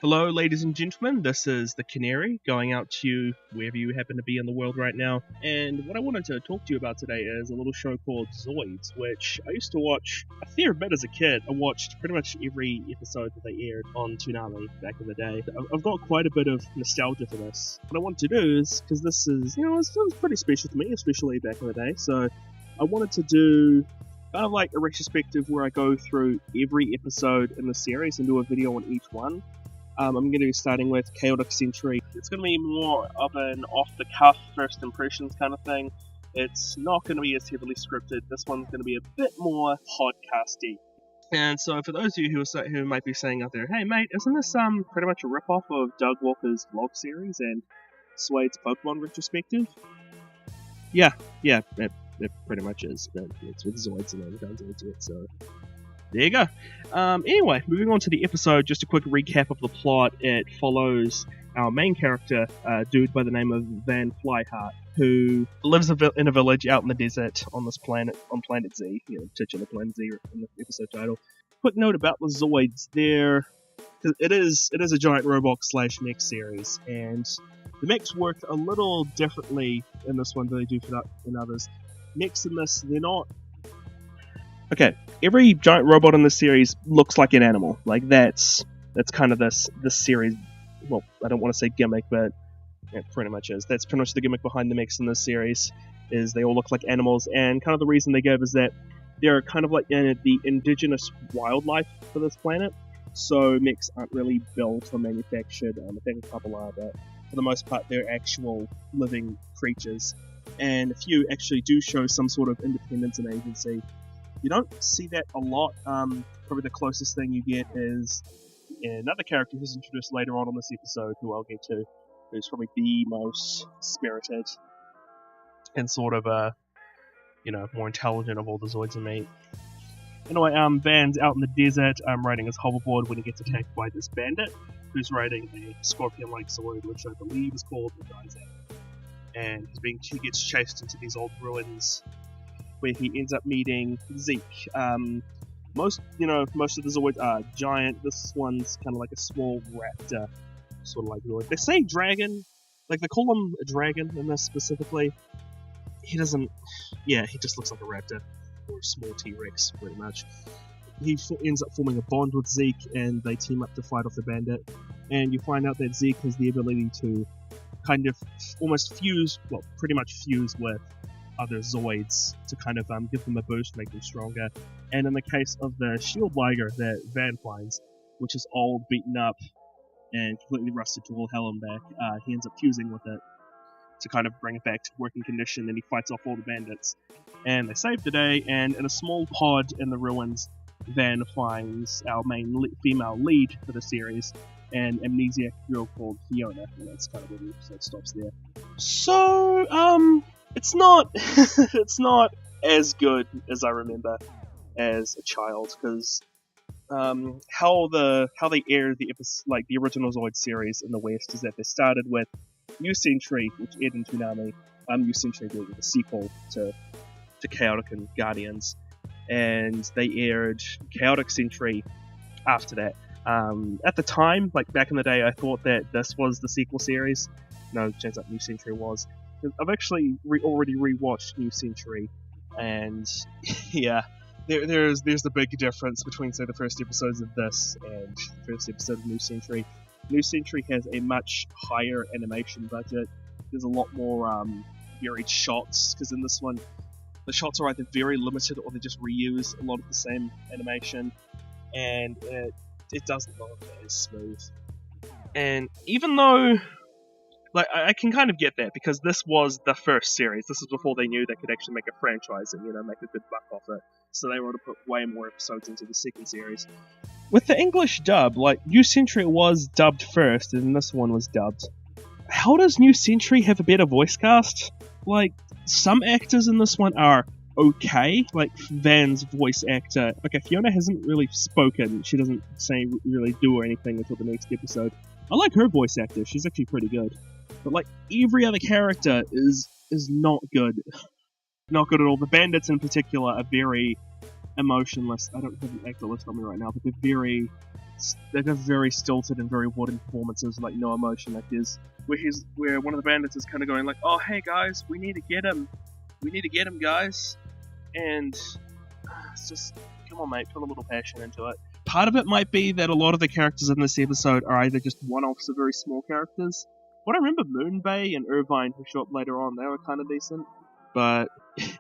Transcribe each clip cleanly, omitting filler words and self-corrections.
Hello, ladies and gentlemen, this is the Canary, going out to you wherever you happen to be in the world right now. And what I wanted to talk to you about today is a little show called Zoids, which I used to watch a fair bit as a kid. I watched pretty much every episode that they aired on Toonami back in the day. I've got quite a bit of nostalgia for this. What I wanted to do is, because this is, it was pretty special to me, especially back in the day, so I wanted to do kind of like a retrospective where I go through every episode in the series and do a video on each one. I'm going to be starting with Chaotic Century. It's going to be more of an off-the-cuff first impressions kind of thing. It's not going to be as heavily scripted. This one's going to be a bit more podcasty. And so for those of you who might be saying out there, hey mate, isn't this pretty much a rip-off of Doug Walker's vlog series and Zoids Pokemon Retrospective? Yeah, it pretty much is, but it's with Zoids and I haven't done Zoids yet, so there you go. Anyway, moving on to the episode, just a quick recap of the plot. It follows our main character, a dude by the name of Van Flyheart, who lives in a village out in the desert on this planet, on Planet Z, titular Planet Z in the episode title. Quick note about the Zoids, it is a giant robot / mech series, and the mechs work a little differently in this one than they do in others. Mechs in this, they're not... Okay, every giant robot in this series looks like an animal. Like, that's kind of this series, well, I don't want to say gimmick, but it pretty much is. That's pretty much the gimmick behind the mechs in this series, is they all look like animals, and kind of the reason they give is that they're kind of like the indigenous wildlife for this planet, so mechs aren't really built or manufactured. I think a couple are, but for the most part they're actual living creatures, and a few actually do show some sort of independence and agency. You don't see that a lot. Probably the closest thing you get is another character who's introduced later on in this episode, who I'll get to, who's probably the most spirited and sort of, more intelligent of all the Zoids and me. Anyway, Van's out in the desert, riding his hoverboard when he gets attacked by this bandit, who's riding a scorpion-like Zoid, which I believe is called the Geyser. And he gets chased into these old ruins, where he ends up meeting Zeke. Most of the Zoids are giant. This one's kind of like a small raptor, sort of like Zoid. They say dragon, like they call him a dragon in this specifically. He just looks like a raptor, or a small T-Rex, pretty much. He ends up forming a bond with Zeke, and they team up to fight off the bandit. And you find out that Zeke has the ability to kind of almost pretty much fuse with other Zoids to kind of give them a boost, make them stronger. And in the case of the shield liger that Van finds, which is old, beaten up, and completely rusted to all hell and back, he ends up fusing with it to kind of bring it back to working condition, and he fights off all the bandits. And they save the day, and in a small pod in the ruins, Van finds our main female lead for the series, an amnesiac girl called Fiona, and that's kind of where the episode stops there. So, it's not as good as I remember as a child, because how they aired the episode, like the original Zoid series in the West, is that they started with New Century, which aired in Toonami. New Century being the sequel to Chaotic and Guardians, and they aired Chaotic Century after that. At the time, like back in the day, I thought that this was the sequel series. No, it turns out New Century was. I've actually already rewatched New Century, and yeah, there's the big difference between, say, the first episodes of this and the first episode of New Century. New Century has a much higher animation budget. There's a lot more varied shots, because in this one, the shots are either very limited or they just reuse a lot of the same animation, and it doesn't look as smooth. And even though, like, I can kind of get that, because this was the first series. This is before they knew they could actually make a franchise and, make a good buck off it. So they were able to put way more episodes into the second series. With the English dub, like, New Century was dubbed first, and this one was dubbed. How does New Century have a better voice cast? Like, some actors in this one are okay, like Van's voice actor. Okay, Fiona hasn't really spoken. She doesn't really do anything until the next episode. I like her voice actor. She's actually pretty good. But like every other character is not good. Not good at all. The bandits in particular are very emotionless. I don't have an actor list on me right now, but they've got very stilted and very wooden performances, like no emotion. Like there's where one of the bandits is kind of going like, "Oh hey guys, we need to get him, guys," and it's just, come on mate, put a little passion into it. Part of it might be that a lot of the characters in this episode are either just one-offs or very small characters. What I remember, Moonbay and Irvine, who show up later on, they were kind of decent. But,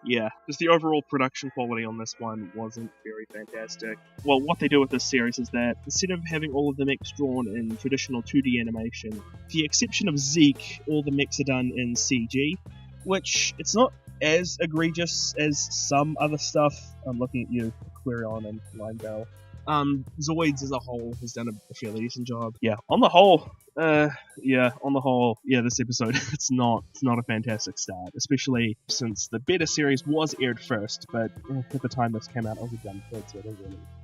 yeah, just the overall production quality on this one wasn't very fantastic. Well, what they do with this series is that, instead of having all of the mechs drawn in traditional 2D animation, with the exception of Zeke, all the mechs are done in CG, which, it's not as egregious as some other stuff. I'm looking at you, Quirion and Linebell. Zoids as a whole has done a fairly decent job. Yeah, on the whole, this episode, it's not a fantastic start, especially since the beta series was aired first, but at the time this came out, I was a dumb kid, so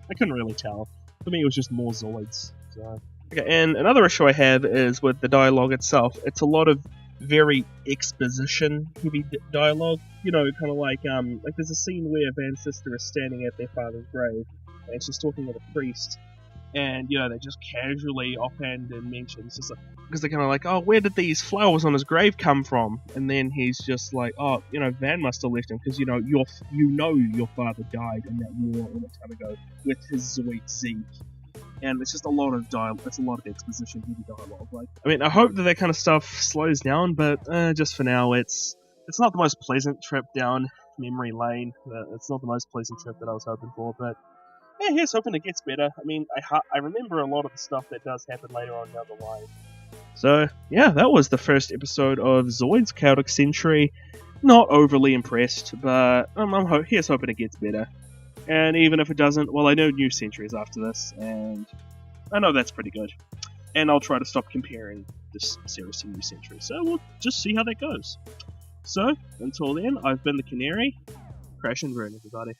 I couldn't really tell. For me, it was just more Zoids. So. Okay, and another issue I have is with the dialogue itself. It's a lot of very exposition-heavy dialogue. You know, kind of like there's a scene where Van's sister is standing at their father's grave, and she's talking with a priest, and, you know, they just casually offhand and mention, it's just like, because they're kind of like, oh, where did these flowers on his grave come from? And then he's just like, oh, you know, Van must have left him, because, you know, your father died in that war all the time ago with his Zoid Zeke. And it's just a lot of dialogue, it's a lot of exposition, heavy dialogue. Like, I mean, I hope that kind of stuff slows down, but just for now, it's not the most pleasant trip down memory lane. It's not the most pleasant trip that I was hoping for, but yeah, here's hoping it gets better. I mean, I remember a lot of the stuff that does happen later on down the line. So, yeah, that was the first episode of Zoids Chaotic Century. Not overly impressed, but here's hoping it gets better. And even if it doesn't, well, I know new centuries after this, and I know that's pretty good. And I'll try to stop comparing this series to new centuries, so we'll just see how that goes. So, until then, I've been the Canary. Crash and burn, everybody.